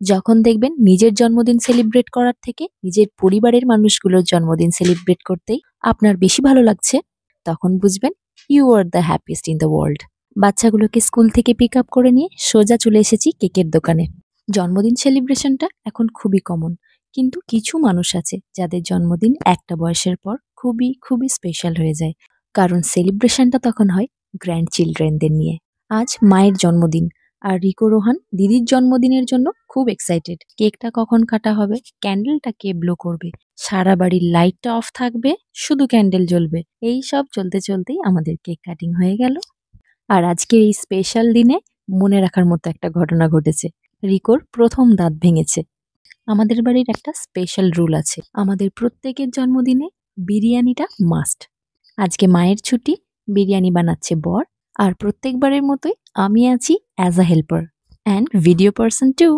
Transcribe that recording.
যখন দেখবেন নিজের জন্মদিন সেলিব্রেট করার থেকে নিজের পরিবারের মানুষগুলোর জন্মদিন সেলিব্রেট করতেই আপনার বেশি ভালো লাগছে, তখন বুঝবেন you are the happiest in the world. বাচ্চাগুলোকে স্কুল থেকে পিক আপ করে নিয়ে সোজা চলে এসেছি কেকের দোকানে। জন্মদিন সেলিব্রেশনটা এখন খুবই কমন, কিন্তু কিছু মানুষ আছে যাদের জন্মদিন একটা বয়সের পর খুবই খুবই স্পেশাল হয়ে যায়, কারণ সেলিব্রেশনটা তখন হয় গ্র্যান্ড চিলড্রেনদের নিয়ে। আজ মায়ের জন্মদিন, আর রিকো রোহান দিদির জন্মদিনের জন্য খুব এক্সাইটেড। কেকটা কখন কাটা হবে, ক্যান্ডেলটা কে ব্লো করবে, সারা বাড়ির লাইটটা অফ থাকবে, শুধু ক্যান্ডেল জ্বলবে, এই সব চলতে চলতেই আমাদের কেক কাটিং হয়ে গেল। আর আজকের এই স্পেশাল দিনে মনে রাখার মতো একটা ঘটনা ঘটেছে। রিকোর প্রথম দাঁত ভেঙেছে। আমাদের বাড়ির একটা স্পেশাল রুল আছে, আমাদের প্রত্যেকের জন্মদিনে বিরিয়ানিটা মাস্ট। আজকে মায়ের ছুটি, বিরিয়ানি বানাচ্ছে বর, আর প্রত্যেকবারের মতোই আমি আছি as a helper and video person to.